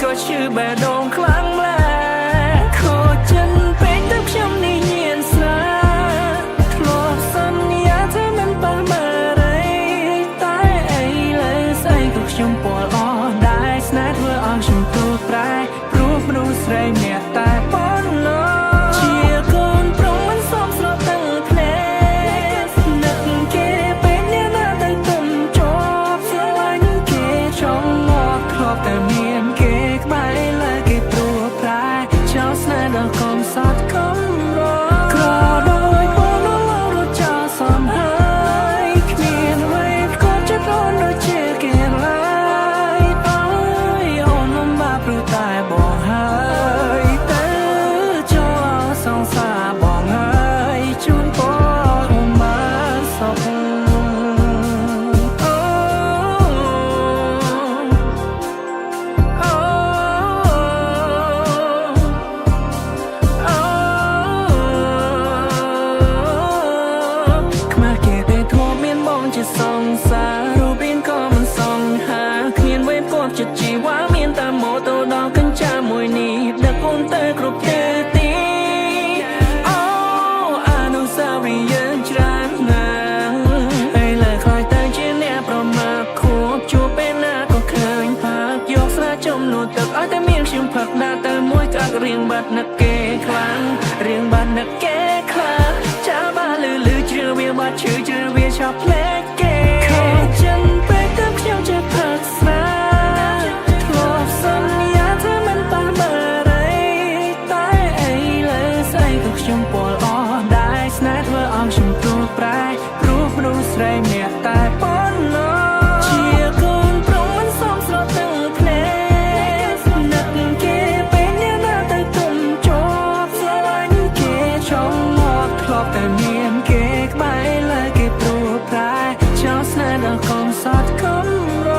ក៏ឈឺបេះដូងខ្លាំងម្ល៉េះខូចចិនពេកទៅខ្ញុំនេះញៀនស្នេហ៍ធ្លាប់សន្យាថាមិនបះមើលរីតែឥឡូវស្អីក៏ខ្ញុំពលអស់ដែរស្នេហ៍ធ្វើឲ្យខ្ញុំទូប្រែព្រោះមនុស្សស្រីម្នាក់តែប៉ុណ្ណោះជាកូនប្រុងមិនសមស្របទាំងភ្នែកនឹកគេពេលអ្នកណាទៅទុំជាប់ស្រឡាញ់គេចង់មកធ្លាប់តែមានគេក្បែរលើគេព្រោះប្រែចោលស្នេហ៍ដល់កុំសត់កុំរក្រដោយបងឡងរត់ចោលសំហើយគ្មានអ្វីក៏ចិត្តអូនដូចជាគេឡើយអើយអូនលំបាកព្រោះតែបងហើយទៅចូលសង្សារបងហើយជូនពរមកសុខសង្សាររូបរាងក៏មិនសង្ហាគ្មានវេទគប់ចិត្តជីវ៉ាមានតែម៉ូតូដល់កញ្ចាមួយនេះដឹកអូនទៅគ្រប់ទិសទីអូអនុស្សាវរីយ៍យើងច្រើនណាស់ហើយលើខ្លាយទៅជាអ្នកប្រមាថខួបជួបពេលណាក៏ឃើញផាកយកស្រាចំនួនទឹកឲ្យតែមានខ្ញុំផឹកដាក់ទៅមួយកាក់រៀងបាត់នឹកគេខ្លាំងរៀងបាត់នឹកគេខ្លាំងចាបាលឺជ្រឿវាបាត់ឈឺជ្រឿវាឆប់ផ្លែគេខូចចិនពេកទៅខ្ញុំជាផឹកស្រាធ្លាប់សន្យាថាមិនបះមើលរីតែឥឡូវស្អីក៏ខ្ញុំពលអស់ដែរស្នេហ៍ធ្វើឲ្យខ្ញុំទូប្រែព្រោះមនុស្សស្រីម្នាក់តែប៉ុណ្ណោះជាកូនប្រុងមិនសមស្របទាំងភ្នែកនឹកគេពេលអ្នកណាទៅទុំជាប់ស្រឡាញ់គេចង់មកធ្លាប់តែមានគេក្បែរលើគេព្រោះប្រែចោលស្នេហ៍ដល់កុំសត់កុំរ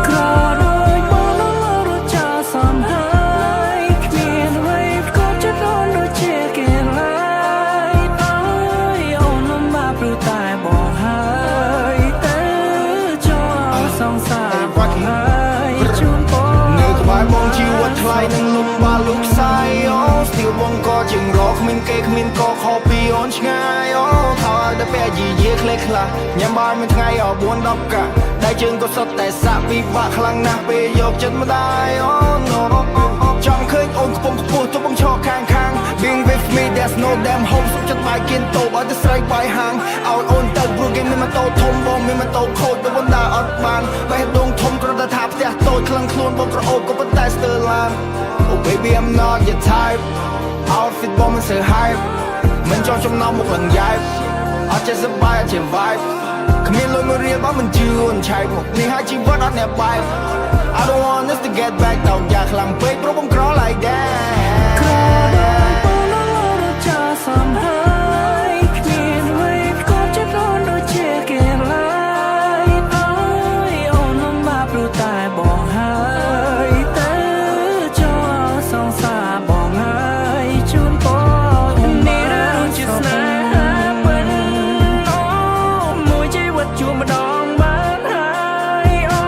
ក្រដោយបងឡងរត់ចោលសំហើយគ្មានអ្វីក៏ចិត្តអូនដូចជាគេឡើយអើយអូនលំបាកព្រោះតែបងហើយទៅចូលសង្សារបងហើយជូនពរនៅក្បែរបងជីវិតថ្លៃនឹងលំបាកលោកខ្សែអូស្ទៀវបងក៏ជាងរកគ្មានគេគ្មានក៏ខុសពីអូនឆ្ងាយអូថើតែពេលយីយាខ្លះខ្លះញ៉ាំបាយមួយថ្ងៃអ4 10កាក់ដៃជើងក៏សុទ្ធតែសាក់ពិបាកខ្លាំងណាស់ពេលយកចិត្តម្ដាយអូ no ចង់ឃើញអូនខ្ពង់ខ្ពស់ទៅបងឈរខាង Being with me there's no damn home សុខចិត្តបាយគៀនតូបឲ្យតែស្រីបាយហាងឲ្យអូនទៅព្រោះគេមានម៉ូតូធំបងមានម៉ូតូខូចទៅបណ្ដាអត់បានបេះដូងធំគ្រាន់តែថាផ្ទះតូចខ្លាំងខ្លួនបងក្រអូបក៏ប៉ុន្តែស្ទើរឡាន Oh baby I'm not your type Outfit បងមិនសូវ hype មិនចង់ចំណោមមុខលងយ៉ែបអត់ចេះសប្បាយអត់ចេះ vibe គ្មានលុយមួយរៀលបងមិនជឿអូនឆែកមុខនេះហើយជីវិតអត់អ្នកបែប I don't want us to get back តោកយ៉ាខ្លាំងពេកព្រោះបងក្រ like that ក្រដោយបងឡងរត់ចោលសំហើយគ្មានអ្វីក៏ចិត្តអូនដូចជាគេឡើយអើយអូនលំបាកព្រោះតែបងហើយទៅចូលសង្សារបងហើយជូនពរនេះរឿងជាស្នេហាពិនអូមួយជីវិតជួបម្ដងបានហើយអូ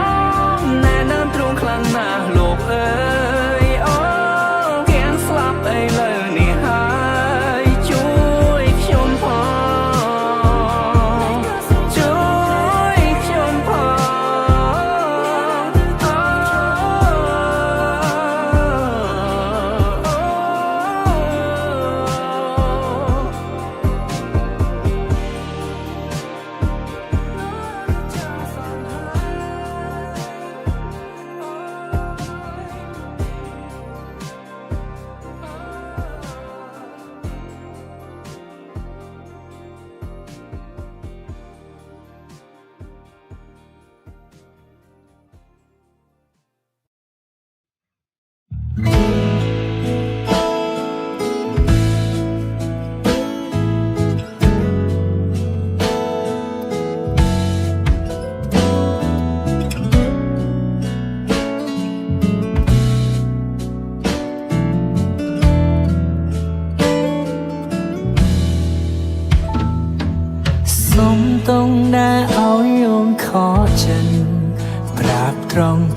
ណែនាំទ្រង់ខ្លាំងណាស់លោកអើយអូគេស្លាប់ឥឡូវនេះហើយជួយខ្ញុំផងជួយខ្ញុំ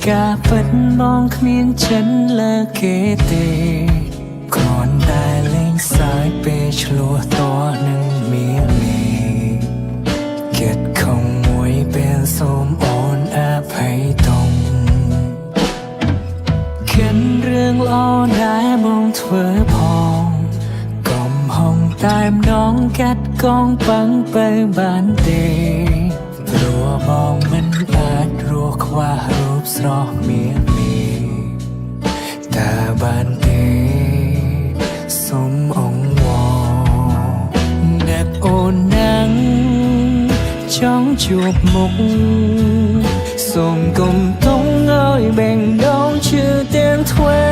ការពិតมองគ្មានចិនលើគេទេគ្រាន់តែលេងសើចពេលឆ្លោះតនឹងមានមេគិតខំមួយពេលសូមអូនអភ័យទងខិនរឿងល្អដែលបងធ្វើផងកុំហងតែម្ដងកាត់កងប៉ឹងបើបានទេព្រោះបងមិនអាចរស់ខ្វះរូបស្រស់មានមេតែបានទេសុំអង្វរអ្នកអូនណាំងចង់ជួបមុខសូមកុំទុំឲ្យបែងដងឈឺទាំងទ្វេ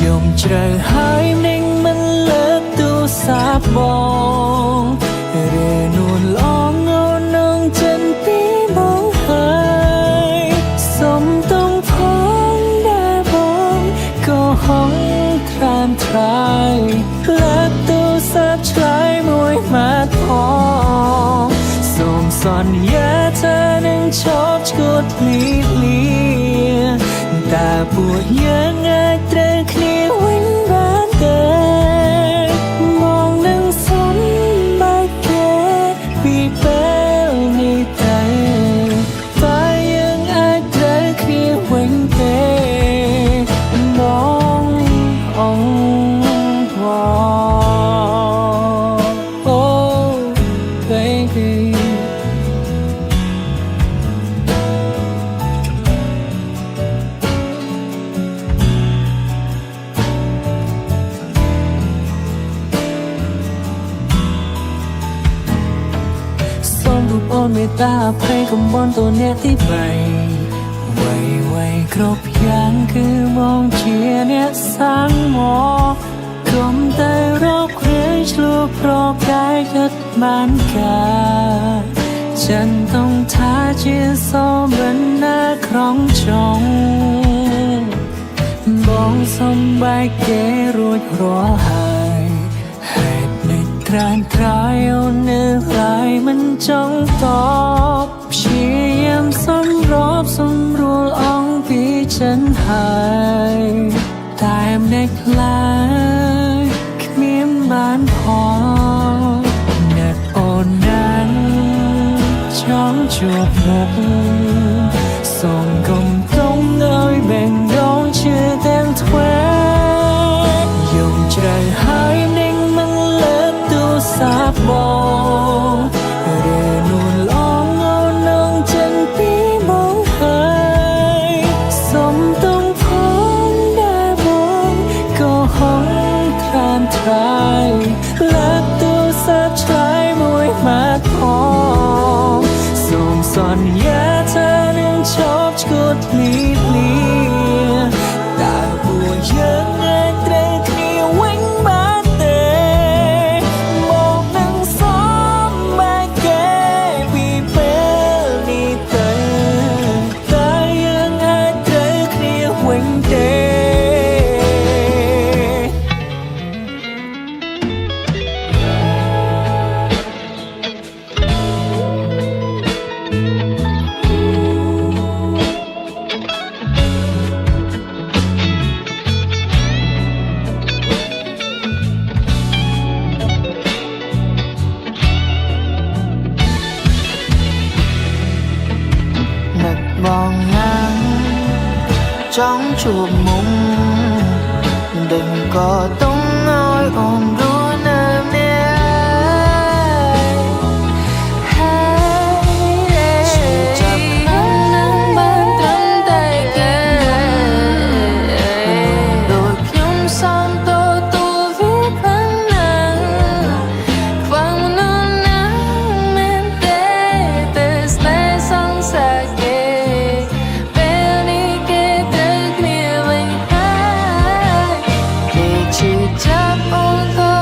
យំជ្រៅហើយនឹងមិនលើកទូរស័ព្ទបងរេនួនឡងអូននឹងចិនពីបងហើយសុំទុំផងដែលបងក៏ហងត្រាំត្រាយលើកទូរស័ព្ទឆ្លើយមួយម៉ាត់ផងសូមសន្យាថានឹងឈប់ឈួតភ្លីភ្លាតែពួកយើងអាចត្រូវគ្នាវិញបានទេមកនឹងសុំបែកគេពីពេលនេះទៅតែយើងអាចត្រូវគ្នាវិញទេមកអងវ៉ា Oh babyរូបអូនមេត្តាអភ័យកុំបន់តអ្នកទី3ໄວគ្រប់យ៉ាងគឺមកជាអ្នកសាងមកកុំតែរកគ្រាឆ្លោះប្រកែកគិតបានការចិនต้องថាជាសមិនណាក្រងចង់បងសំបែកគេរួចរាល់ហើយហេតុនេះត្រានត្រាយអូននៅឡើយមិនចង់តបព្យាយាមសម្របសម្រួលអងពីចិនហើយតែមិនខ្លាចគ្មានបានផងអ្នកអូនណាំងចង់ជួបមុខសូមកុំទុំឲ្យបែងដងឈឺទាំងទ្វេយំជ្រៅហើយនឹងមិនលើកទូរស័ព្ទបងរេនួនឡងអូននឹងចិនពីបងហើយសុំទុំផងដែលបងក៏ហងត្រាំត្រាយលើកទូរស័ព្ទឆ្លើយមួយម៉ាត់ផងសូមសន្យាថានឹងឈប់ឈួតភ្លីភ្លាតែពួកយើងអាចត្រូវគ្នាវិញបានទេមកនឹងសមបែកគេពីពេលនេះទៅតែយើងអាចត្រូវគ្នាវិញទេនឹកបងណាំងចង់ជួបមុំដឹងក៏ต้องឲ្យអូនរស់នៅនេះចាប់នឹងបានត្រឹមតែគេដូចខ្ញុំសំទោទូវាផងណាខ្វះមនុស្សណាមែនទេតែស្នេហ៍សង្សារគេពេលនេះគេត្រូវគ្នាវិញហើយគេឈឺចាប់អូនក៏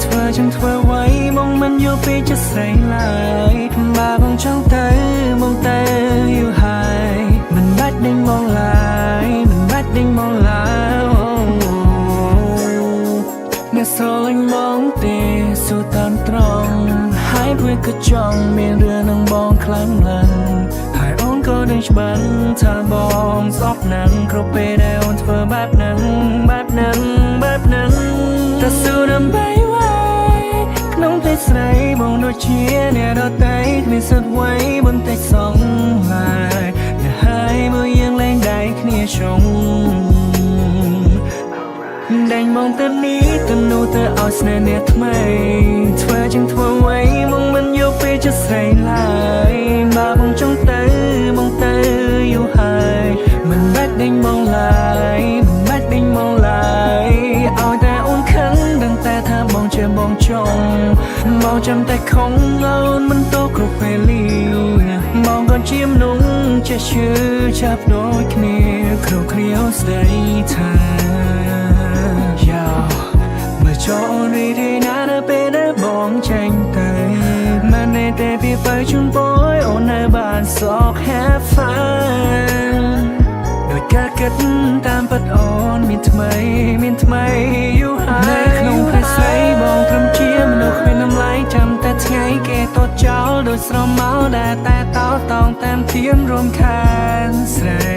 ធ្វើចឹងធ្វើไว้មកមិនយល់ពីចិត្តស្រីឡើយมาបងចង់ទៅមកទៅយូរហើយមិនបាច់ដេញមកឡើយមិនបាច់ដេញមកឡើយអ្នកស្រឡាញ់បងទេសួរតាមត្រង់ហើយវាក៏ចង់មានរឿងនឹងបងខ្លាំងណាស់ហើយអូនក៏ដឹងច្បាស់ថាបងស្អប់ណាស់គ្រប់ពេលដែលអូនធ្វើបែបហ្នឹងតែសួរដើម្បីไว้ក្នុងតែស្រីបងដូចជាអ្នកដទៃគ្មានសិទ្ធិໄວបន្តិចសងឡើយតែហើយមើលយើងលែងដៃគ្នាជុំដេញមកទៅនេះទៅនោះទៅឲ្យស្នេហ៍អ្នកថ្មីធ្វើចឹងធ្វើไว้មកមិនយកពីចិត្តស្រីឡើយមកបងចង់ទៅមកទៅយូរហើយមិនបាច់ដេញមកឡើយមិនបាច់ដេញមកឡើយឲ្យតែអូនខឹងដឹងតែថាបងជាបងចង់មកចាំតែខំអូនមិនតគ្រប់ពេលលីមកក៏ជាមនុស្សចេះឈឺចាប់ដូចគ្នាគ្រប់គ្នាស្ដីថាមើលចោលរីរីណានៅពេលដែលបងចេញទៅមិនได้តែពីបើជូនបងអូននៅបានសោក have fun ដោយការគិតតាមពិតអូនមានថ្មីយូរហើយនៅក្នុងផ្ទះស្រីបងត្រឹមជាមនុស្សគ្មានតម្លៃចាំតែថ្ងៃគេតតចោលដោយស្រមោលដែលតែតោតងតាមទៀមរំខានស្រី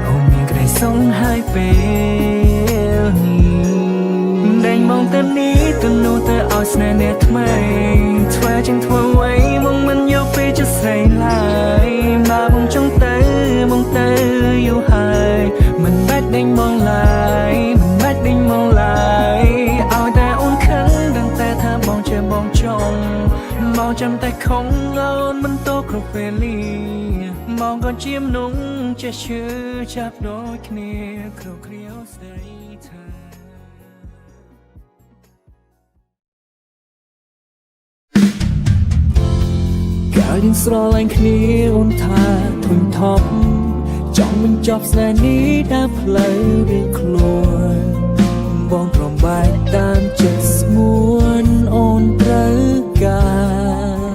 អូនមានក្តីសង្ឃហើយពេលនេះដេញមកទៅនេះទៅនោះទៅឲ្យស្នេហ៍អ្នកថ្មីធ្វើចឹងធ្វើไว้មកមិនយកពីចិត្តស្រីឡើយមកបងចង់ទៅមកទៅយូរហើយមិនបាច់ដេញមកឡើយមិនបាច់ដេញមកឡើយឲ្យតែអូនខឹងដឹងតែថាបងជាបងចង់មកចាំតែខំអូនមិនតគ្រប់ពេលលីមកក៏ជាមនុស្សចេះឈឺចាប់ដូចគ្នាគ្រប់គ្រាស្ដីថាកាលយើងស្រឡាញ់គ្នាអូនថាធុញថប់ចង់បញ្ចប់ស្នេហ៍នេះដើរផ្លូវរៀងខ្លួនបងព្រមបែកតាមចិត្តស្ងួនអូនត្រូវការ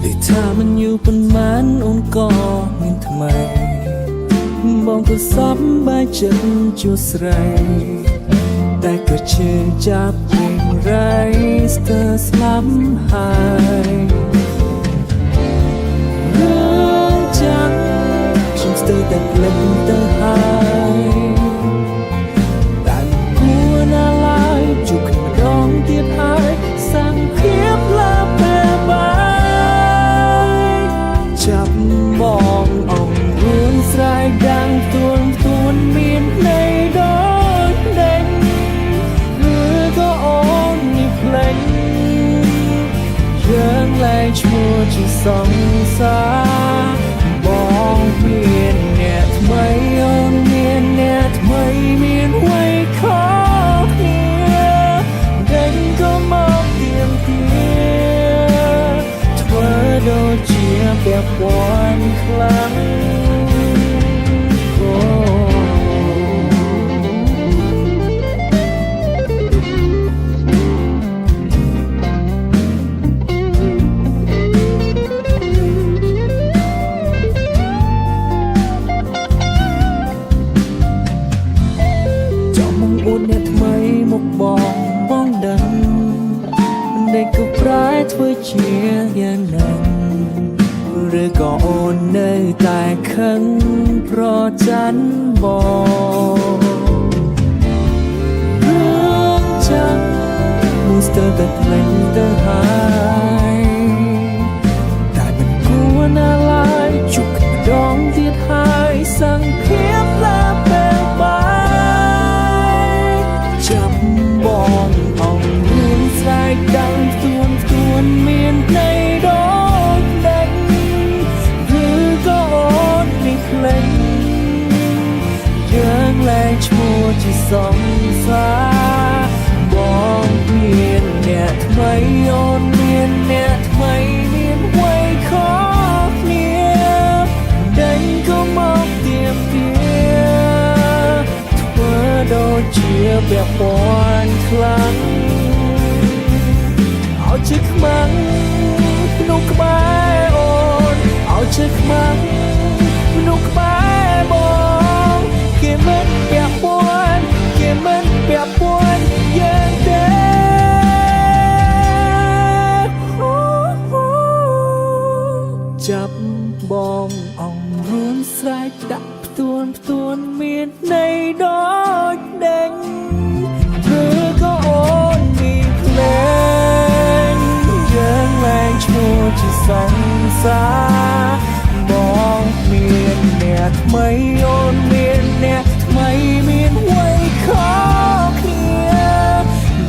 តែថាมันอยู่ប៉ុន្មានអូនក៏មានថ្មីបងក៏សប្បាយចិត្តជួបស្រីតែក៏ឈឺចាប់ពេញរៃស្ទើរស្លាប់ហើយរឿងចឹងខ្ញុំស្ទើរតែភ្លេចទៅហើយតែគួរណាឡើយជួបគ្នាម្ដងទៀតហើយសាំងភាពលើពេលបាយចាប់បងអងរួនស្រ័យដាំងទួនមានន័យដូចដេញឬក៏អូននេះភ្លេចយើងលែងឈ្មោះជាសង្សារបងមានអ្នកថ្មីអូនមានអ្នកថ្មីមានអ្វីខុសគ្នាដេញក៏មកទៀមទាធ្វើដូចជាពាក់ព័ន្ធខ្លាំងអ្នកថ្មីមកបងដឹងមិនដេកក៏ប្រែធ្វើជាយ៉ាងนั้นឬក៏អូននៅតែខឹងប្រច័ណ្ឌបងរឿងចឹងមួយស្ទើរតែភ្លេចទៅហើយតែមិនគួរណាឡើយជួបគ្នាម្ដងទៀតហើយសង្ឃភាពលើពេលបាយចាប់បងអងរឿងស្រែកដាំងទួនមានន័យដូចដេញឬក៏អូននេះភ្លេចយើងលែងឈ ครั้งเอาชิกมังนุกไม้โอนเอาชิกมังนุกไม้บองเกี่ยมันเปียกปวนเกี่ยมันเปียกปวนยังเด็กจับบองอ่องรุนสายดับตวนเมียนในดอกแดงเธอก็โอนมีเพลงยังแรงโชว์ที่สังสามองเมียนเนี่ยทำไมโอนเมียนเนี่ยทำไมเมียนไว้ขอเคลียร์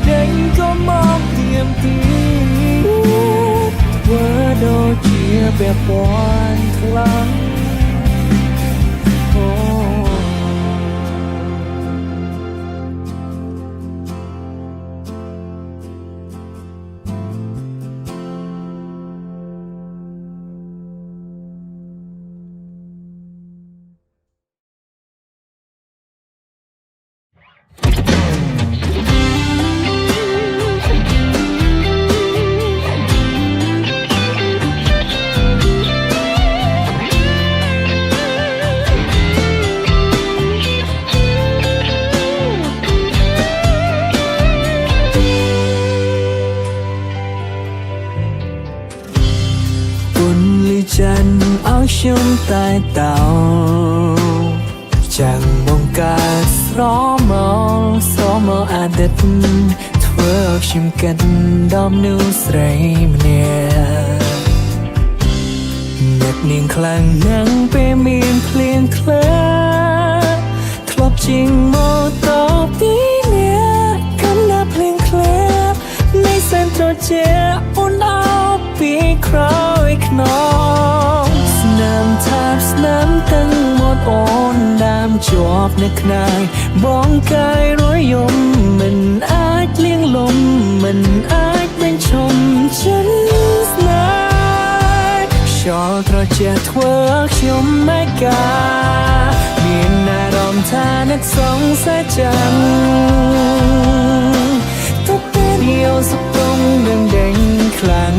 เด้งก็มองเตรียมตีว่าโดนเจียแบบวานครั้งจันเอาชมใต้เต่าจังมองกาสรอมออาเด็ดเธอชิมกันดอมนูสไรมเนียเน็บเนียงคลังนังเปมีนเพลียงเคลทลบจริงโมโตปีเนียกันนับเพลียงเคลในเส้นโตเจอุ่นเอาปีครอยขนองสนามทับสนามตั้งหมดโอนดามจอบนักนายบ้องกายร้อยยมมันอาจเลี้ยงลมมันอาจเป็นชมฉันสนายชอตรเจทเวิร์กชมไม่กามีนารอมทานักสองสายจังทุกเดียวสุกตรงดังเด่งครั้ง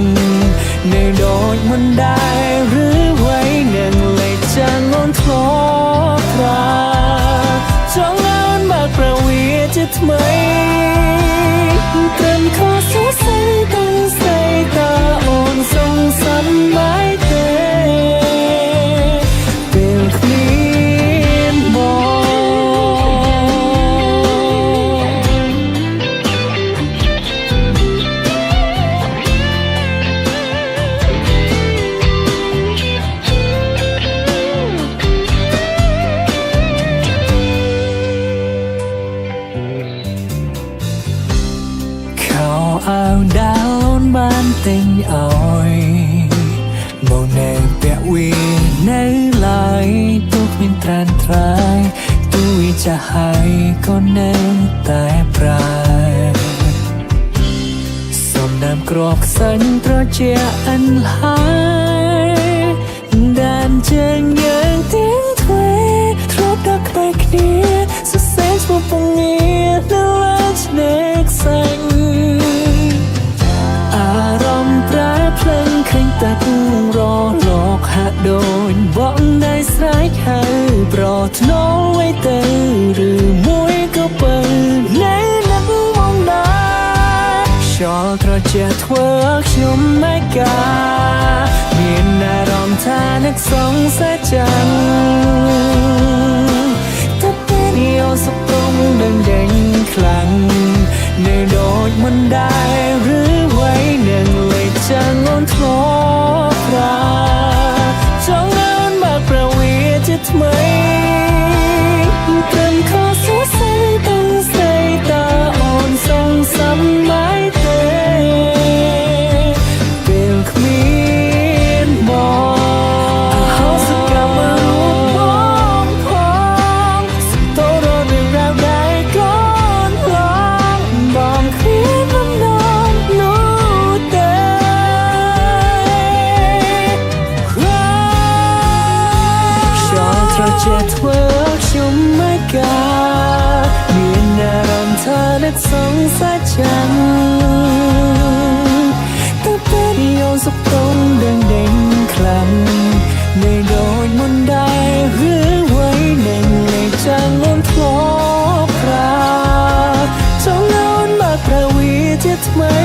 ในโดดมันได้หรือไว้หนึ่งเลยจะงอนทอพราจ้องงานมากประวีจะทำไมเติมข้อสงสัยต้องใส่ตาอ่อนสงสัยไม่เตะเป็นคลีนบอเอาดาวล้นบ้านเต็งอ้อยมองแนงเปียวีในลายตุกมินตรันทรายตุยจะหายก็แน่แต่ปลายสมน้ำกรอกสันตรเจียอันหายด่านเจิงยังเตียงถวยทรบดักไปคเนียสุดเซนส์มาปงเงียน่ารักเน็กสังอารมณ์แปรเพลิงเคยตัดรอหลอกหาโดนบอกได้สายหายปลอดน้องไว้เตอหรือมวยก็เปิดในนักมองดาชอตรเจทเวิร์กชมไม่กามีนารอมทานักสองสายจังถ้าเป็นเดียวสุกตรงดังเด่งครั้งในโดดมันได้หรือไว้หนึ่งเลยจะงอนทอพราจ้องงานมากประวีจะทำไมเติมข้อสงสัยต้องใส่ตาอ่อนสงสัยไม่เตะเป็นขมิ้นบองเขาสกัดมารูปมองพองสุดโตรอเรื่องราวได้ก่อนลองบอง chẳng ta biết yêu dốc tông đang đến khăn nơi đôi môn đai hứa với nền lệ chẳng ôn khó ra trong nón bạc ra vì chết mấy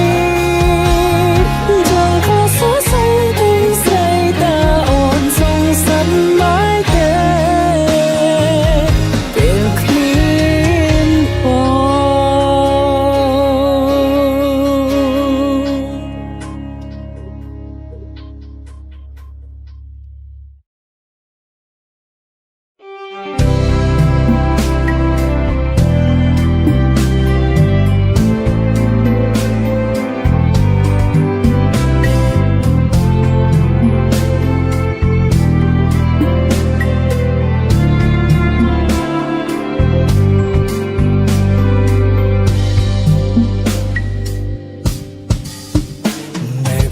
chẳng có số say tình say ta ổn sông sân mãi kề việc khiến hồ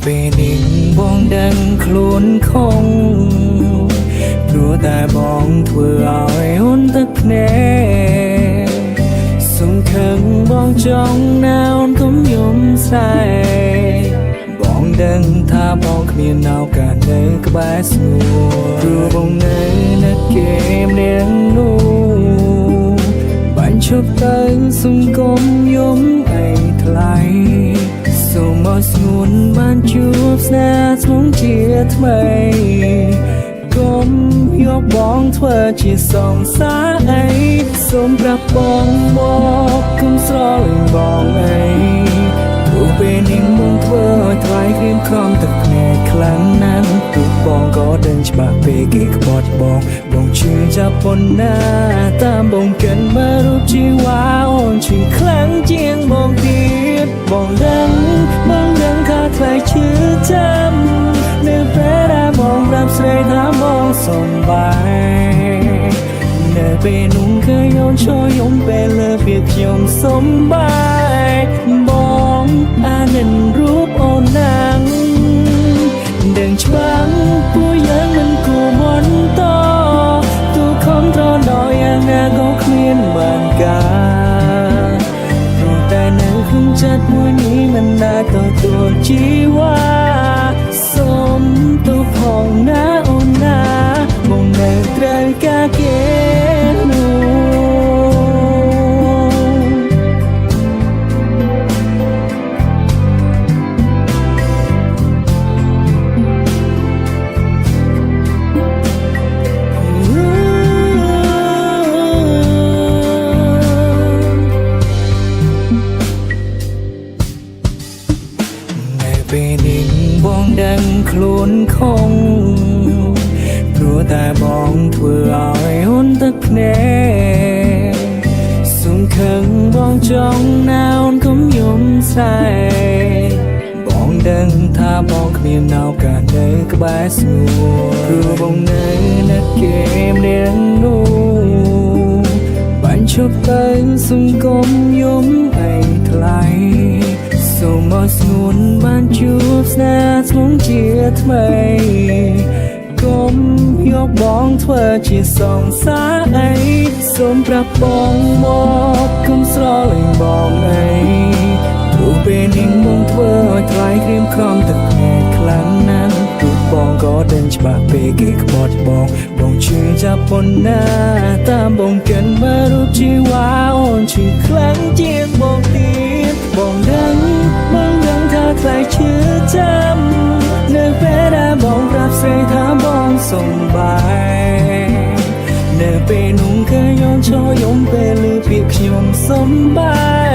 ពេលនេះបងដឹងខ្លួនខុសព្រោះតែបងធ្វើឲ្យអូនទឹកភ្នែកសង្ឃឹមបងចង់ណាអូនកុំយំស្រែកបងដឹងថាបងគ្មានឱកាសនៅក្បែរស្ងួនព្រោះបងនៅនឹកគេម្នាក់នោះបាញ់ឈប់ទៅសង្គមយំអីថ្លៃសូមឲ្យស្ងួនបានជួបស្នេហ៍ស្មងជាថ្មីកុំយកបងធ្វើជាសង្សារអីសូមប្រាប់បងមកកុំស្រលាញ់បងអីព្រោះពេលនេះបងធ្វើឲ្យថ្លៃក្រៀមក្រំទឹកភ្នែកខ្លាំងណាស់ព្រោះបងក៏ដឹងច្បាស់ពេលគេក្បត់បងជឿចាប់ប៉ុណ្ណាតាមបងកិនមករូបជីវ៉ាអូនជឿខ្លាំងជាងបងទៀតបងដឹងថាថ្លៃឈឺចាំនៅពេលដែលបងប្រាប់ស្រីថាបងសំបាយនៅពេលនោះគឺអូនជួយយំពេលលើពីខ្ញុំសំបាយបងអានិនរូបអូនណាំងដឹងច្បាស់ពួកយើងមិនគួរមន្តទូខំត្រដោយយ៉ាងណាក៏គ្មានបានការព្រោះតែនៅក្នុងចិត្តមួយនេះមិនដែលទទួលជីវ៉ាសូមទូផងណាអូនណាមកនៅត្រូវការគេពេលនេះបងដឹងខ្លួនខុសព្រោះតែបងធ្វើឲ្យអូនទឹកភ្នែកសង្ឃឹមបងចង់ណាអូនកុំយំស្រែកបងដឹងថាបងគ្មានឱកាសនៅក្បែរស្ងួនព្រោះបងនៅនឹកគេម្នាក់នោះបាញ់ឈប់ទៅសង្គមយំអីថ្លៃសូមឲ្យស្ងួនបានជួបស្នេហ៍ស្មងជាថ្មីកុំយកបងធ្វើជាសង្សារអីសូមប្រាប់បងមកកុំស្រលាញ់បងអីព្រោះពេលនេះបងធ្វើឲ្យថ្លៃក្រៀមក្រំទឹកភ្នែកខ្លាំងណាស់ព្រោះបងក៏ដឹងច្បាស់ពេលគេក្បត់បងជឿចាប់ប៉ុណ្ណាតាមបងកិនមករូបជីវ៉ាអូនជឿខ្លាំងជាងបងទៀតបងដឹងថាថ្លៃឈឺចាំនៅពេលដែលបងប្រាប់ស្រីថាបងសំបាយនៅពេលនោះគឺយំឈរយំពេលឮពាក្យខ្ញុំសំបាយ